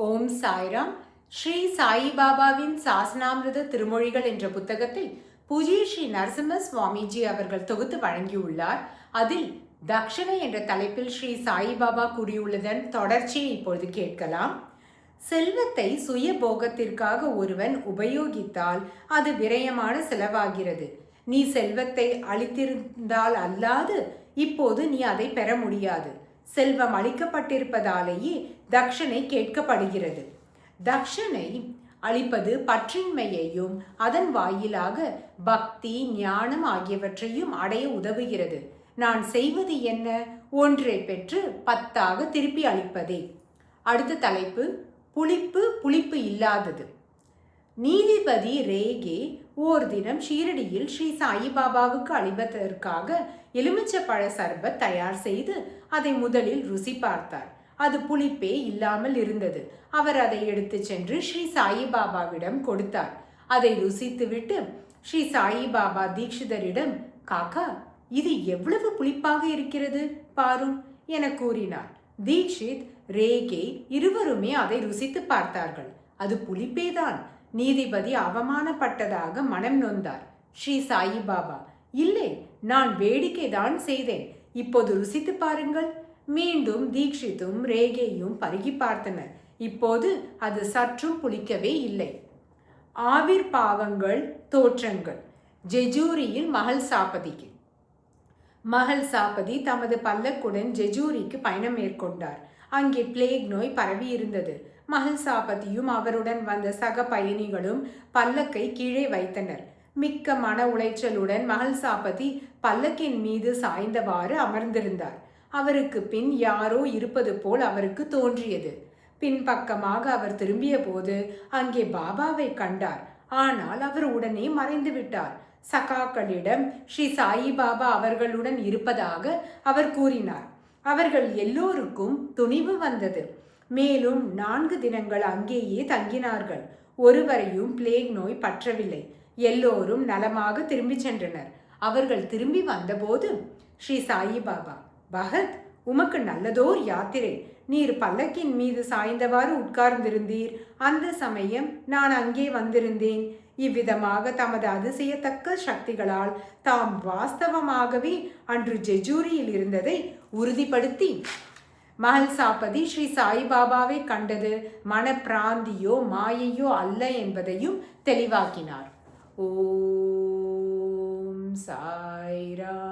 ஓம் சாய்ராம். ஸ்ரீ சாயிபாபாவின் சாசனாமிருத திருமொழிகள் என்ற புத்தகத்தை பூஜ்ய ஸ்ரீ நரசிம்ம சுவாமிஜி அவர்கள் தொகுத்து வழங்கியுள்ளார். அதில் தக்ஷணை என்ற தலைப்பில் ஸ்ரீ சாயிபாபா கூறியுள்ளதன் தொடர்ச்சியை இப்பொழுது கேட்கலாம். செல்வத்தை சுய போகத்திற்காக ஒருவன் உபயோகித்தால் அது விரயமான செலவாகிறது. நீ செல்வத்தை அளித்திருந்தால் அல்லாது இப்போது நீ அதை பெற முடியாது. செல்வம் அளிக்கப்பட்டிருப்பதாலேயே தக்ஷணை கேட்கப்படுகிறது. தக்ஷணை அளிப்பது பற்றின்மையையும் அதன் வாயிலாக பக்தி ஞானம் ஆகியவற்றையும் அடைய உதவுகிறது. நான் செய்வது என்ன? ஒன்றை பெற்று 10 திருப்பி அளிப்பதே. அடுத்த தலைப்பு புளிப்பு இல்லாதது. நீதிபதி ரேகே ஓர் தினம் ஷீரடியில் ஸ்ரீ சாயிபாபாவுக்கு அளிப்பதற்காக எலுமிச்சப்பழ சர்பத் தயார் செய்து அதை முதலில் ருசி பார்த்தார். அது புளிப்பே இல்லாமல் இருந்தது. அவர் அதை எடுத்து சென்று ஸ்ரீ சாயிபாபாவிடம் கொடுத்தார். அதை ருசித்துவிட்டு ஸ்ரீ சாயிபாபா தீட்சிதரிடம், காக்கா, இது எவ்வளவு புளிப்பாக இருக்கிறது பாரும் என கூறினார். தீட்சித், ரேகே இருவருமே அதை ருசித்து பார்த்தார்கள். அது புளிப்பேதான். நீதிபதி அவமானப்பட்டதாக மனம் நொந்தார். ஸ்ரீ சாயிபாபா, இல்லை, நான் வேடிக்கைதான் செய்தேன், இப்போது ருசித்து பாருங்கள். மீண்டும் தீட்சித்தும் ரேகேயும் பருகி பார்த்தனர். இப்போது அது சற்றும் புளிக்கவே இல்லை. ஆவிர் பாவங்கள் தோற்றங்கள். ஜெஜூரியில் மகள் சாபதி தமது பல்லக்குடன் ஜெஜூரிக்கு பயணம் மேற்கொண்டார். அங்கே பிளேக் நோய் பரவி இருந்தது. மகள் சாபதியும் அவருடன் வந்த சக பயணிகளும் பல்லக்கை கீழே வைத்தனர். மிக்க மன உளைச்சலுடன் மகள் சாபதி பல்லக்கின் மீது சாய்ந்தவாறு அமர்ந்திருந்தார். அவருக்கு பின் யாரோ இருப்பது போல் அவருக்கு தோன்றியது. பின்பக்கமாக அவர் திரும்பிய போது அங்கே பாபாவை கண்டார். ஆனால் அவர் உடனே மறைந்து விட்டார். சகாக்களிடம் ஸ்ரீ சாயிபாபா அவர்களுடன் இருப்பதாக அவர் கூறினார். அவர்கள் எல்லோருக்கும் துணிவு வந்தது. மேலும் 4 தினங்கள் அங்கேயே தங்கினார்கள். ஒருவரையும் பிளேக் நோய் பற்றவில்லை. எல்லோரும் நலமாக திரும்பி சென்றனர். அவர்கள் திரும்பி வந்தபோது ஸ்ரீ சாயிபாபா, பகத், உமக்கு நல்லதோர் யாத்திரை. நீர் பல்லக்கின் மீது சாய்ந்தவாறு உட்கார்ந்திருந்தீர். அந்த சமயம் நான் அங்கே வந்திருந்தேன். இவ்விதமாக தமது அதிசயத்தக்க சக்திகளால் தாம் வாஸ்தவமாகவே அன்று ஜெஜூரியில் இருந்ததை உறுதிப்படுத்தி மகள் சாபதி ஸ்ரீ சாயிபாபாவை கண்டது மனப்பிராந்தியோ மாயையோ அல்ல என்பதையும் தெளிவாக்கினார். ஓம் சாய்ராம்.